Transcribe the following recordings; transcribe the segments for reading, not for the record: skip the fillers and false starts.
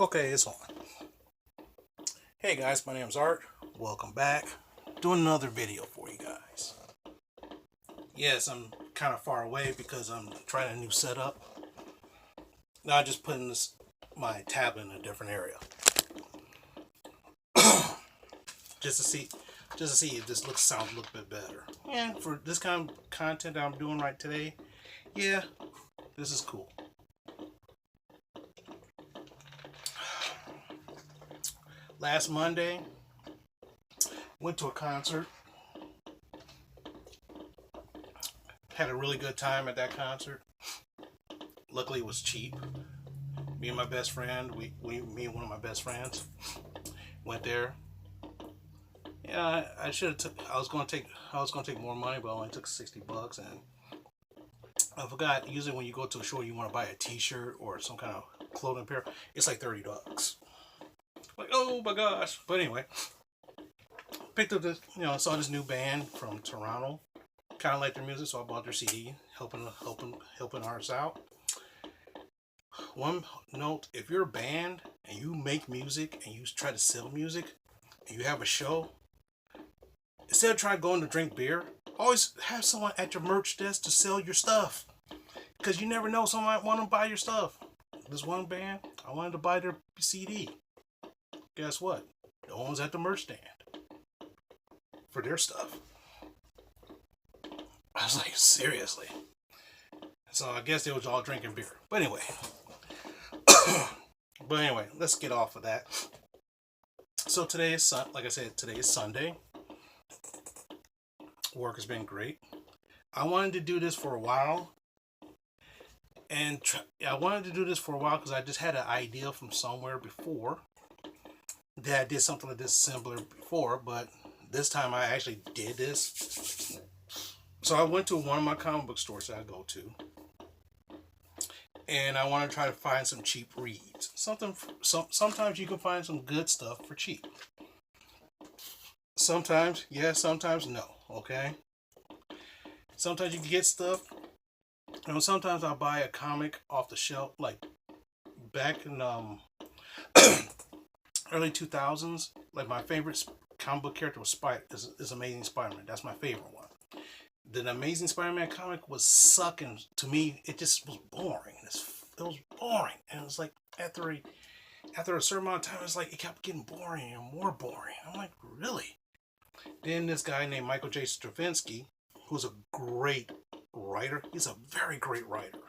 Okay, it's on. Hey guys, my name's Art. Welcome back. Doing another video for you guys. Yes, I'm kind of far away because I'm trying a new setup. Now I'm just putting my tablet in a different area. just to see if this sounds a little bit better. And for this kind of content that I'm doing right today, yeah, this is cool. Last Monday, went to a concert. Had a really good time at that concert. Luckily, it was cheap. Me and my best friend, me and one of my best friends, went there. Yeah, I should have took. I was gonna take more money, but I only took $60, and I forgot. Usually, when you go to a show, you want to buy a T-shirt or some kind of clothing pair. It's like $30. Like, oh my gosh! But anyway, picked up this. Saw this new band from Toronto. Kind of like their music, so I bought their CD, helping artists out. One note: if you're a band and you make music and you try to sell music, and you have a show, instead of trying going to drink beer, always have someone at your merch desk to sell your stuff. Because you never know, someone might want to buy your stuff. This one band, I wanted to buy their CD. Guess what? No one's at the merch stand for their stuff. I was like, seriously? So I guess they was all drinking beer. But anyway. Let's get off of that. So today is, like I said, today is Sunday. Work has been great. I wanted to do this for a while. And I wanted to do this for a while because I just had an idea from somewhere before that I did something like this similar before, but this time I actually did this. So I went to one of my comic book stores that I go to, and I want to try to find some cheap reads. Sometimes you can find some good stuff for cheap. Sometimes yes, sometimes no. Okay. Sometimes you can get stuff. Sometimes I'll buy a comic off the shelf, like back in early 2000s. Like my favorite comic book character was is Amazing Spider-Man. That's my favorite one. The Amazing Spider-Man comic was sucking to me. It just was boring. It was boring, and it was like after a certain amount of time, it's like it kept getting boring and more boring. I'm like, really? Then this guy named Michael J. Straczynski, who's a great writer. He's a very great writer.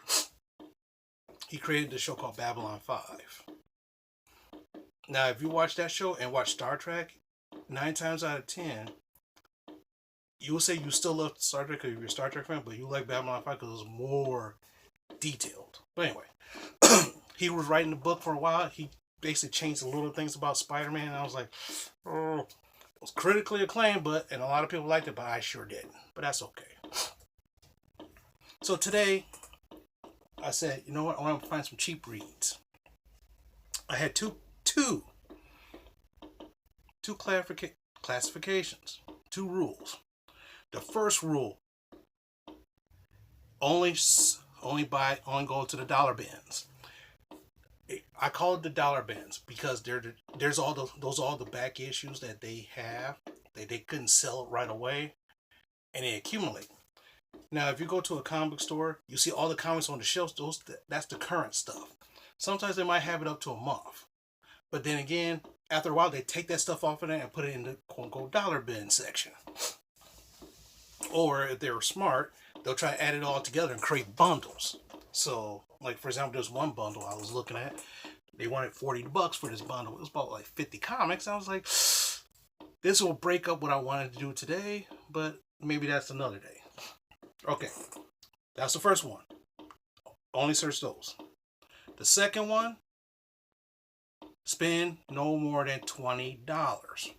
He created this show called Babylon 5. Now, if you watch that show and watch Star Trek, 9 times out of 10, you will say you still love Star Trek because you're a Star Trek fan, but you like Babylon 5 because it was more detailed. But anyway, he was writing the book for a while. He basically changed the little things about Spider-Man, and I was like, oh, it was critically acclaimed, and a lot of people liked it, but I sure didn't. But that's okay. So today, I said, you know what? I want to find some cheap reads. I had two classifications, 2 rules. The first rule: only go to the dollar bins. I call it the dollar bins because there's all the back issues that they have that they couldn't sell it right away, and they accumulate. Now, if you go to a comic book store, you see all the comics on the shelves. That's the current stuff. Sometimes they might have it up to a month, but then again, after a while, they take that stuff off of there and put it in the quote unquote dollar bin section. Or if they were smart, they'll try to add it all together and create bundles. So, like for example, there's one bundle I was looking at. They wanted $40 for this bundle. It was about like 50 comics. I was like, this will break up what I wanted to do today, but maybe that's another day. Okay, that's the first one. Only search those. The second one: spend no more than $20.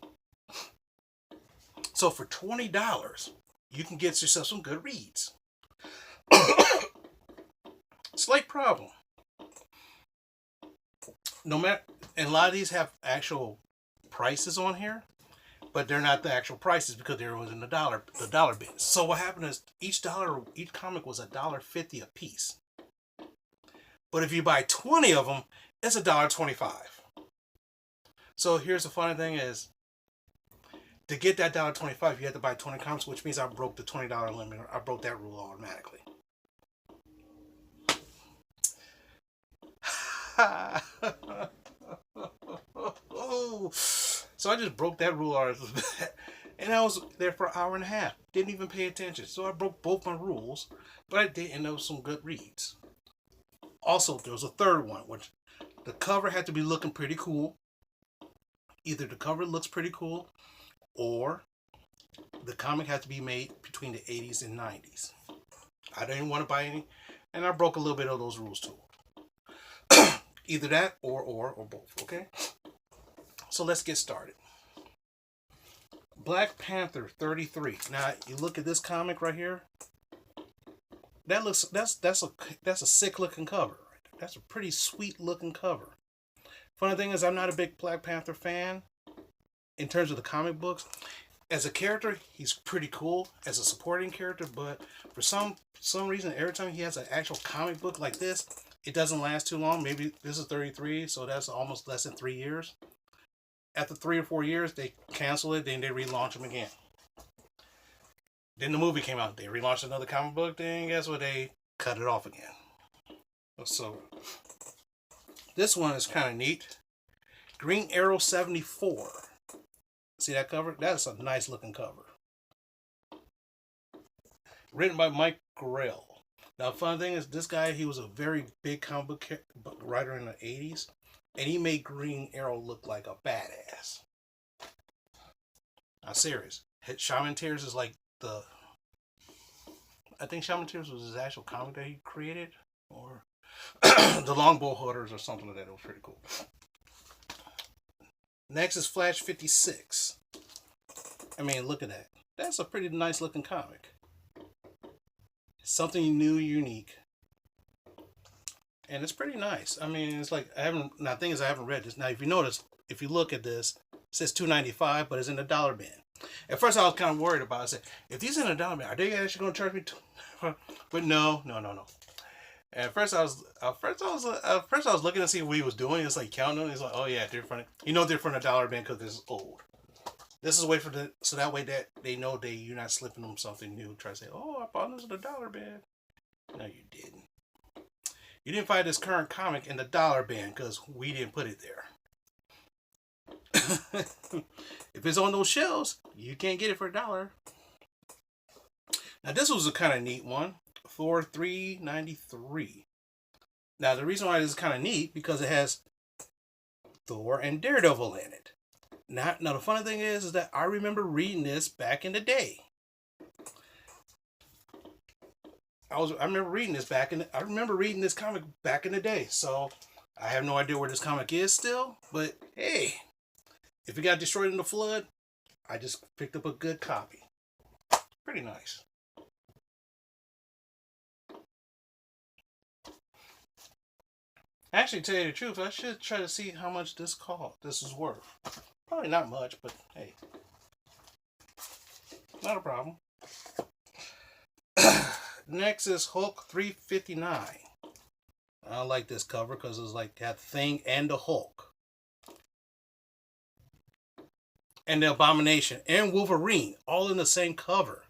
So for $20, you can get yourself some good reads. Slight problem. No matter, and a lot of these have actual prices on here, but they're not the actual prices because they were in the dollar bins. So what happened is each comic was $1.50 a piece. But if you buy 20 of them, it's $1.25. So here's the funny thing is, to get that $1.25, you have to buy 20 comics, which means I broke the $20 limit. I broke that rule automatically. So I just broke that rule out, and I was there for an hour and a half. Didn't even pay attention. So I broke both my rules, but I did end up with some good reads. Also, there was a third one, which the cover had to be looking pretty cool. Either the cover looks pretty cool, or the comic had to be made between the 80s and 90s. I didn't want to buy any, and I broke a little bit of those rules too. Either that or both, okay? So let's get started. Black Panther 33. Now you look at this comic right here. That's a sick looking cover. That's a pretty sweet looking cover. Funny thing is, I'm not a big Black Panther fan in terms of the comic books. As a character, he's pretty cool as a supporting character, but for some reason, every time he has an actual comic book like this, it doesn't last too long. Maybe this is 33, so that's almost less than 3 years. After 3 or 4 years, they cancel it, then they relaunch him again. Then the movie came out. They relaunched another comic book, then guess what? They cut it off again. So, this one is kind of neat. Green Arrow 74. See that cover? That's a nice looking cover. Written by Mike Grell. Now, the fun thing is, this guy, he was a very big comic book writer in the 80s. And he made Green Arrow look like a badass. I'm serious. Shaman Tears is like I think Shaman Tears was his actual comic that he created. Or the Longbow Hunters or something like that. It was pretty cool. Next is Flash 56. I mean, look at that. That's a pretty nice looking comic. Something new, unique. And it's pretty nice. I mean, it's like, I haven't read this. Now, if you notice, if you look at this, it says $2.95, but it's in the dollar bin. At first, I was kind of worried about it. I said, if these are in the dollar bin, are they actually going to charge me? But no. At first, I was looking to see what he was doing. It's like counting them. He's like, oh yeah, they're from. They're from the dollar bin because it's old. This is so that way that they know you're not slipping them something new. Try to say, oh, I bought this in the dollar bin. No, you didn't. You didn't find this current comic in the dollar bin because we didn't put it there. If it's on those shelves, you can't get it for $1. Now this was a kind of neat one. Thor 393. Now the reason why this is kind of neat because it has Thor and Daredevil in it. Now the funny thing is that I remember reading this back in the day. I remember reading this comic back in the day. So I have no idea where this comic is still. But hey, if it got destroyed in the flood, I just picked up a good copy. Pretty nice. Actually, to tell you the truth, I should try to see how much this is worth. Probably not much, but hey, not a problem. Next is Hulk 359. I like this cover because it's like that Thing and the Hulk. And the Abomination and Wolverine all in the same cover.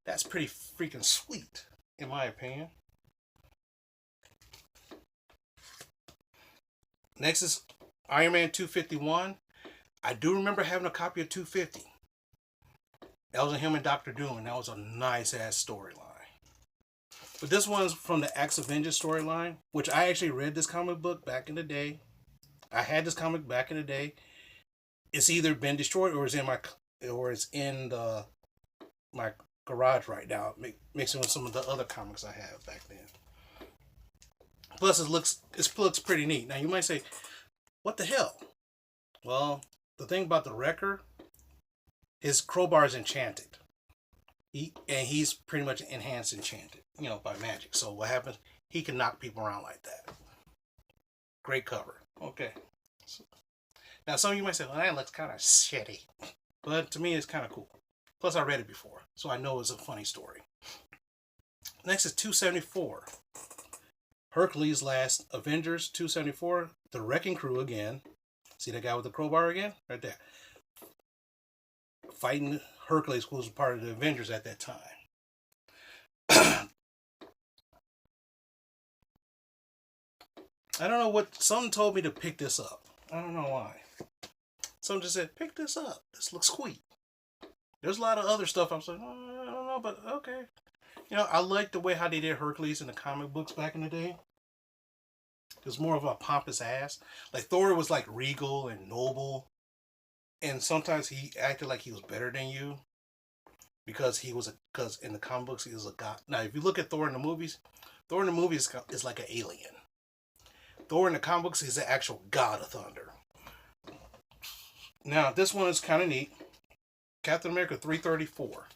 That's pretty freaking sweet, in my opinion. Next is Iron Man 251. I do remember having a copy of 250. That was him and Dr. Doom, and that was a nice ass storyline. But this one's from the Acts of Vengeance storyline, which I actually read this comic book back in the day. I had this comic back in the day. It's either been destroyed or it's in my garage right now, mixing with some of the other comics I have back then. Plus, it looks pretty neat. Now you might say, "What the hell?" Well, the thing about the Wrecker, his crowbar is enchanted. He's pretty much enhanced enchanted, by magic. So what happens? He can knock people around like that. Great cover. Okay. Now some of you might say, well, that looks kind of shitty. But to me, it's kind of cool. Plus, I read it before, so I know it's a funny story. Next is 274. Hercules' Last Avengers 274. The Wrecking Crew again. See that guy with the crowbar again? Right there. Fighting Hercules, who was part of the Avengers at that time. I don't know what, something told me to pick this up. I don't know why. Someone just said, pick this up. This looks sweet. There's a lot of other stuff. I was like, oh, I don't know, but okay. You know, I like the way how they did Hercules in the comic books back in the day. It was more of a pompous ass. Like Thor was like regal and noble. And sometimes he acted like he was better than you. Because because in the comic books he was a god. Now if you look at Thor in the movies, Thor in the movies is like an alien. Thor in the comic books is the actual god of thunder. Now this one is kind of neat. Captain America 334.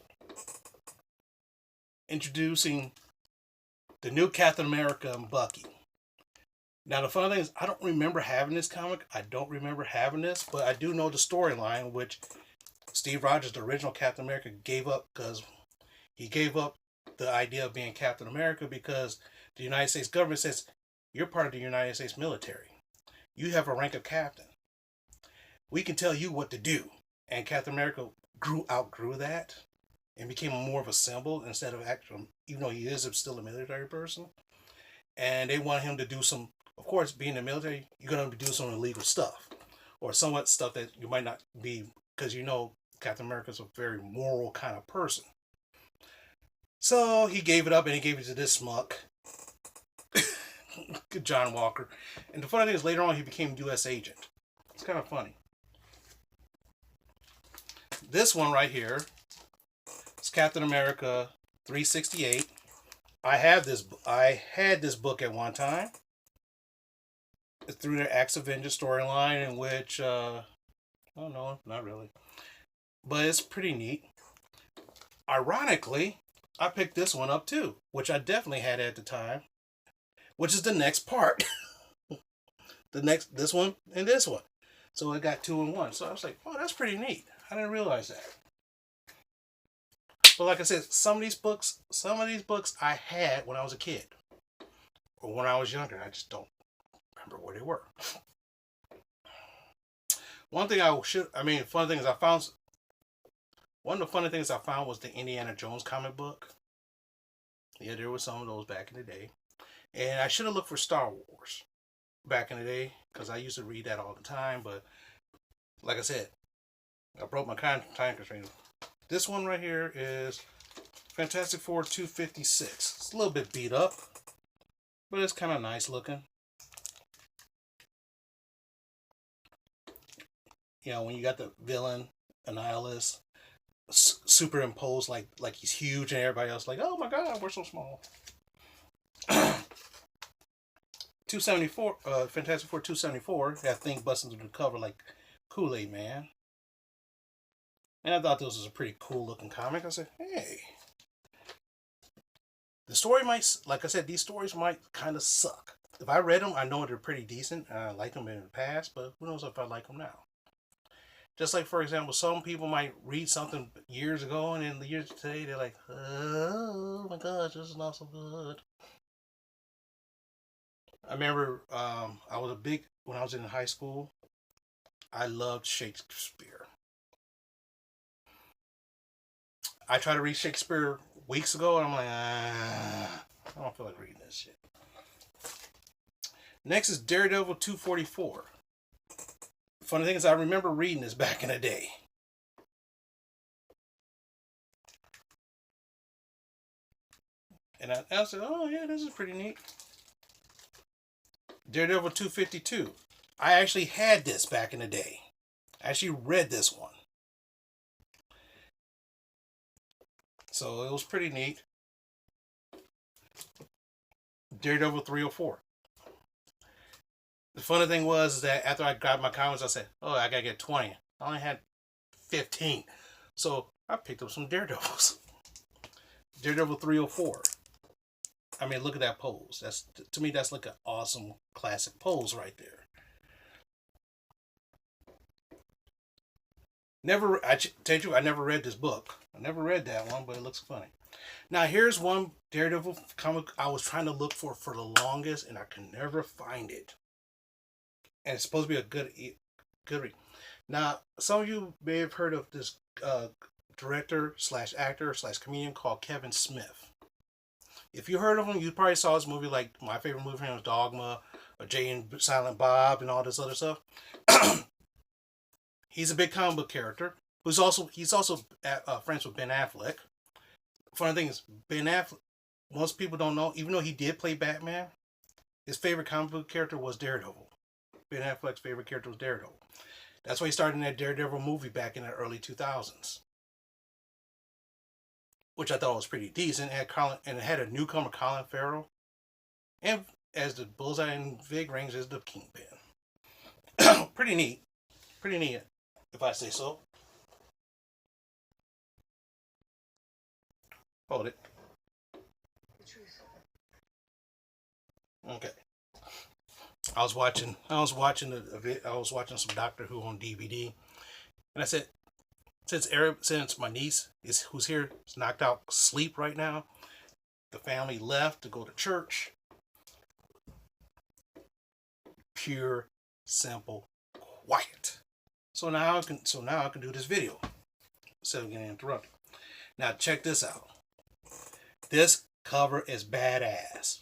Introducing the new Captain America and Bucky. Now the funny thing is, I don't remember having this comic. I don't remember having this, but I do know the storyline, which Steve Rogers, the original Captain America, gave up because he gave up the idea of being Captain America because the United States government says, you're part of the United States military. You have a rank of captain. We can tell you what to do. And Captain America outgrew that and became more of a symbol instead of actual, even though he is still a military person. And they want him to do some, of course, being in the military, you're going to do some illegal stuff. Or somewhat stuff that you might not be, because you know Captain America is a very moral kind of person. So he gave it up and he gave it to this schmuck, John Walker. And the funny thing is, later on he became U.S. agent. It's kind of funny. This one right here is Captain America 368. I had this book at one time. It's through their Acts of Vengeance storyline, in which oh no, not really, but it's pretty neat. Ironically, I picked this one up too, which I definitely had at the time, which is the next part. This one and this one. So I got 2 in 1. So I was like, oh, that's pretty neat. I didn't realize that. But like I said, some of these books I had when I was a kid. Or when I was younger. I just don't remember where they were. One of the funny things I found was the Indiana Jones comic book. Yeah, there was some of those back in the day. And I should have looked for Star Wars back in the day, because I used to read that all the time. But like I said, I broke my time constraint. This one right here is Fantastic Four 256. It's a little bit beat up, but it's kind of nice looking. You know, when you got the villain, Annihilus, superimposed like he's huge, and everybody else like, oh my god, we're so small. 274, Fantastic Four 274, that thing busting through the cover like Kool-Aid Man. And I thought this was a pretty cool looking comic. I said, hey. The story might, like I said, these stories might kind of suck. If I read them, I know they're pretty decent. I liked them in the past, but who knows if I like them now. Just like, for example, some people might read something years ago, and in the years today, they're like, oh my gosh, this is not so good. I remember when I was in high school, I loved Shakespeare. I tried to read Shakespeare weeks ago, and I'm like, I don't feel like reading this shit. Next is Daredevil 244. Funny thing is, I remember reading this back in the day. And I said, oh yeah, this is pretty neat. Daredevil 252. I actually had this back in the day. I actually read this one. So it was pretty neat. Daredevil 304. The funny thing was that after I grabbed my comics, I said, oh, I gotta get 20. I only had 15. So I picked up some Daredevils. Daredevil 304. I mean, look at that pose. To me, that's like an awesome classic pose right there. I never read this book. I never read that one, but it looks funny. Now, here's one Daredevil comic I was trying to look for the longest, and I can never find it. And it's supposed to be a good Good read. Now, some of you may have heard of this director slash actor slash comedian called Kevin Smith. If you heard of him, you probably saw his movie, like my favorite movie from him was Dogma, or Jay and Silent Bob, and all this other stuff. He's a big comic book character. He's also friends with Ben Affleck. Funny thing is, Ben Affleck. Most people don't know, even though he did play Batman, his favorite comic book character was Daredevil. Ben Affleck's favorite character was Daredevil. That's why he started in that Daredevil movie back in the early 2000s, which I thought was pretty decent. It had a newcomer, Colin Farrell, and as the Bullseye and Vig Rings as the Kingpin. Pretty neat. Pretty neat, if I say so. Hold it. Okay. I was watching some Doctor Who on DVD, and I said, since my niece who's here is knocked out sleep right now, the family left to go to church. Pure, simple, quiet. So now I can do this video instead of getting interrupted. Now check this out. This cover is badass.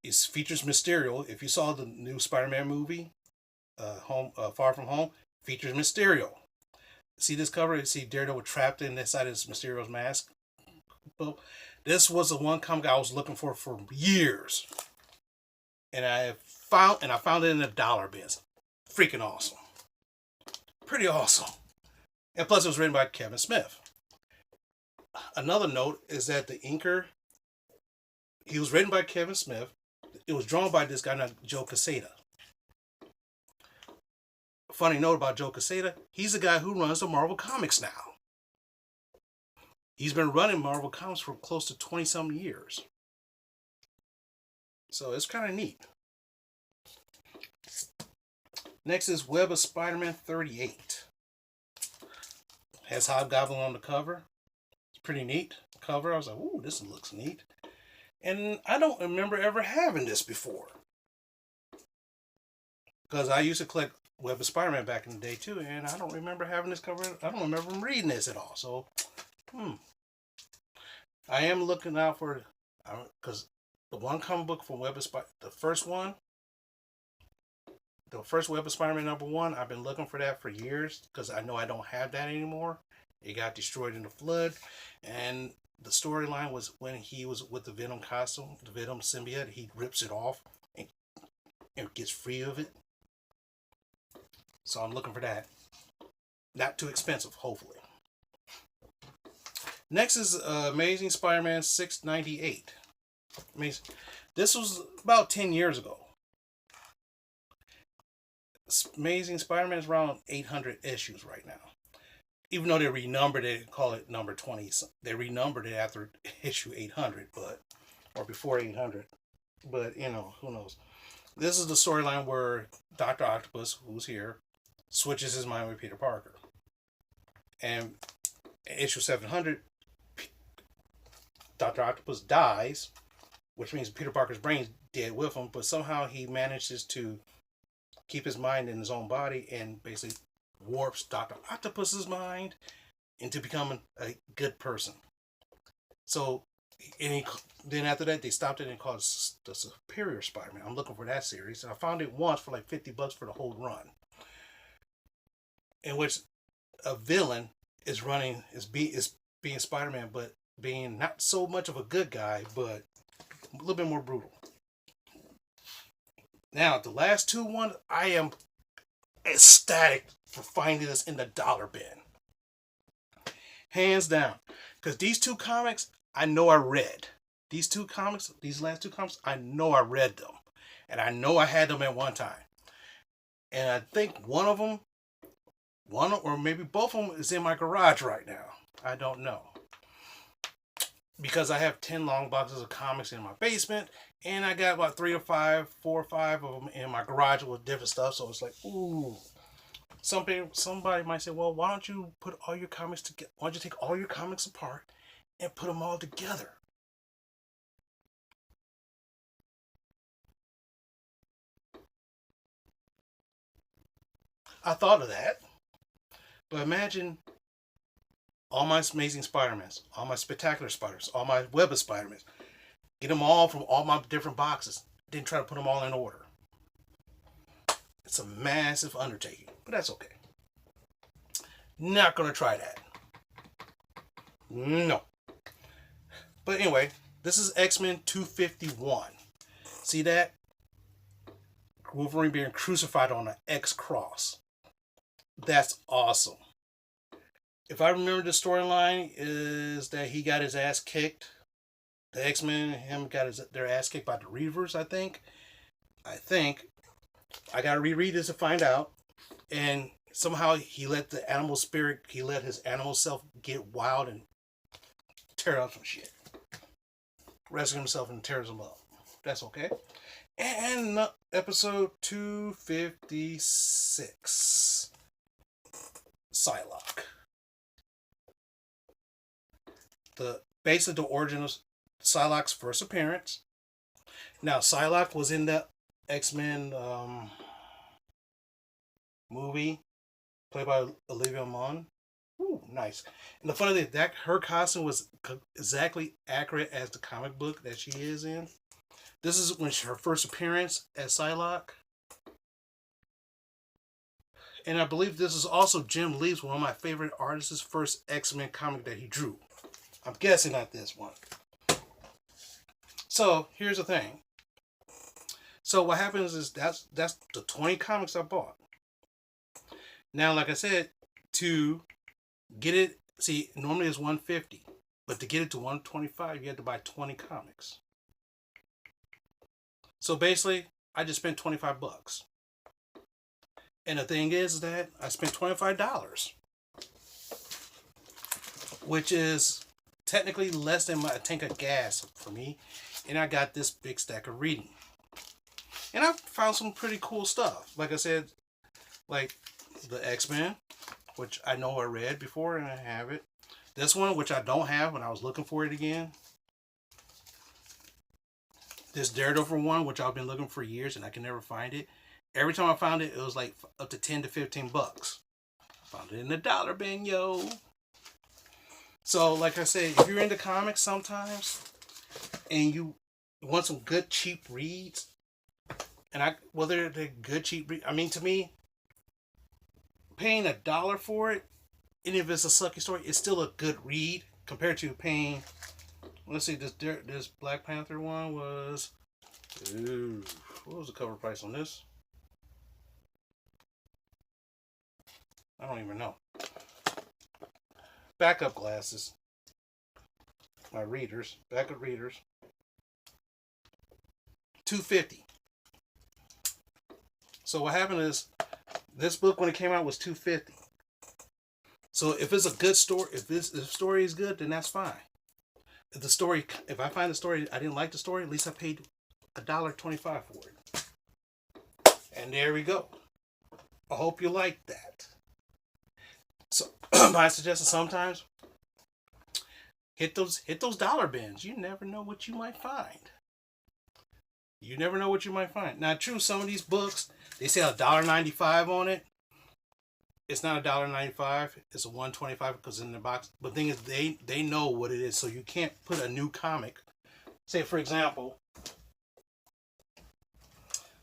It features Mysterio. If you saw the new Spider-Man movie, Far From Home, features Mysterio. See this cover? See Daredevil trapped inside his Mysterio's mask. Well, this was the one comic I was looking for years, and I found it in the dollar bins. Freaking awesome. Pretty awesome. And plus, it was written by Kevin Smith. Another note is that the inker, he was written by Kevin Smith. It was drawn by this guy named Joe Quesada. Funny note about Joe Quesada, he's the guy who runs the Marvel Comics now. He's been running Marvel Comics for close to 20-some years. So it's kind of neat. Next is Web of Spider-Man 38. Has Hobgoblin on the cover. It's pretty neat cover. I was like, ooh, this looks neat. And I don't remember ever having this before. Because I used to collect Web of Spider-Man back in the day too, and I don't remember having this cover. I don't remember reading this at all. So, I am looking out for, because the one comic book from Web of the first one, the first Web of Spider-Man #1, I've been looking for that for years because I know I don't have that anymore. It got destroyed in the flood, and the storyline was when he was with the Venom costume, the Venom symbiote, he rips it off and gets free of it. So I'm looking for that. Not too expensive, hopefully. Next is Amazing Spider-Man 698. This was about 10 years ago. Amazing Spider-Man is around 800 issues right now. Even though they renumbered it, call it number 20. They renumbered it after issue 800, or before 800. But, who knows. This is the storyline where Dr. Octopus, who's here, switches his mind with Peter Parker. And in issue 700, Dr. Octopus dies, which means Peter Parker's brain's dead with him, but somehow he manages to keep his mind in his own body and basically warps Dr. Octopus's mind into becoming a good person. So, then after that, they stopped it and called it the Superior Spider-Man. I'm looking for that series. And I found it once for like $50 for the whole run, in which a villain is being Spider-Man, but being not so much of a good guy, but a little bit more brutal. Now, the last two ones, I am ecstatic for finding this in the dollar bin. Hands down. Because these two comics, I know I read. These last two comics, I know I read them. And I know I had them at one time. And I think one or maybe both of them is in my garage right now. I don't know. Because I have 10 long boxes of comics in my basement, and I got about 4 or 5 of them in my garage with different stuff. So it's like, ooh. Somebody might say, well, why don't you put all your comics together? Why don't you take all your comics apart and put them all together? I thought of that. But imagine all my Amazing Spider-Mans, all my Spectacular Spiders, all my Web of Spider-Mans. Get them all from all my different boxes. Then try to put them all in order. It's a massive undertaking, but that's okay. Not gonna try that. No. But anyway, this is X-Men 251. See that? Wolverine being crucified on an X cross. That's awesome. If I remember the storyline, is that he got his ass kicked. The X-Men and him got their ass kicked by the Reavers, I think. I gotta reread this to find out. And somehow he let his animal self get wild and tear up some shit. Rescue himself and tears him up. That's okay. And episode 256. Psylocke. Basically the origin of Psylocke's first appearance. Now, Psylocke was in the X-Men movie played by Olivia Munn. Ooh, nice. And the funny thing, that her costume was exactly accurate as the comic book that she is in. This is her first appearance as Psylocke. And I believe this is also Jim Lee's, one of my favorite artists' first X-Men comic that he drew. I'm guessing not this one. So, here's the thing. So, what happens is that's the 20 comics I bought. Now, like I said, to get it, see, normally it's $150. But to get it to $125, you have to buy 20 comics. So, basically, I just spent $25. And the thing is that I spent $25. Which is technically less than a tank of gas for me. And I got this big stack of reading. And I found some pretty cool stuff. Like I said, like the X-Men, which I know I read before and I have it. This one, which I don't have when I was looking for it again. This Daredevil one, which I've been looking for years and I can never find it. Every time I found it, it was like up to 10 to 15 bucks. Found it in the dollar bin, yo. So, like I said, if you're into comics sometimes and you want some good cheap reads, and whether they're good cheap reads, I mean, to me, paying $1 for it, and if it's a sucky story, it's still a good read compared to paying. Let's see, this Black Panther one was. Ooh, what was the cover price on this? I don't even know. Backup glasses. My readers. Backup readers. $250. So what happened is, this book when it came out was $250. So if it's a good story, if the story is good, then that's fine. If I find the story I didn't like the story, at least I paid $1.25 for it. And there we go. I hope you like that. So my suggestion sometimes hit those dollar bins. You never know what you might find. You never know what you might find. Now, true, some of these books they say $1.95 on it. It's not $1.95. It's a $1.25 because in the box. But the thing is, they know what it is, so you can't put a new comic. Say, for example,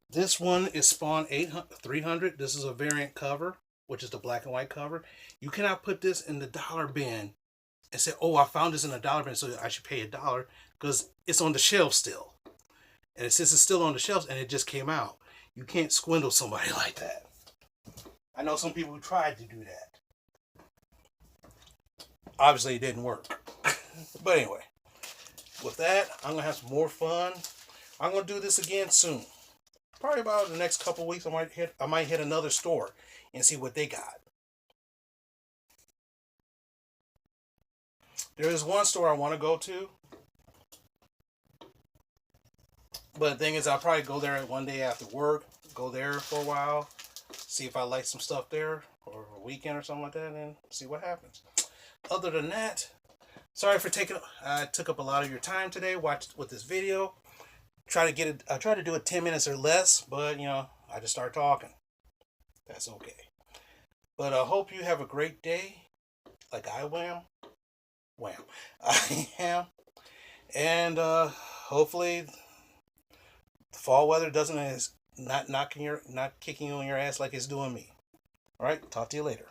this one is Spawn 300. This is a variant cover, which is the black and white cover. You cannot put this in the dollar bin and say, oh, I found this in a dollar bin, so I should pay $1, because it's on the shelf still. And since it's still on the shelves and it just came out, you can't swindle somebody like that. I know some people who tried to do that. Obviously, it didn't work. But anyway, with that, I'm going to have some more fun. I'm going to do this again soon. Probably about the next couple of weeks, I might hit another store and see what they got. There is one store I want to go to. But the thing is, I'll probably go there one day after work, go there for a while, see if I like some stuff there, or a weekend or something like that, and see what happens. Other than that, sorry for I took up a lot of your time today with this video. I try to do it 10 minutes or less, but I just start talking. That's okay. But I hope you have a great day, like I am. Wham, I am, and hopefully the fall weather doesn't is not knocking your not kicking you on your ass like it's doing me. All right, talk to you later.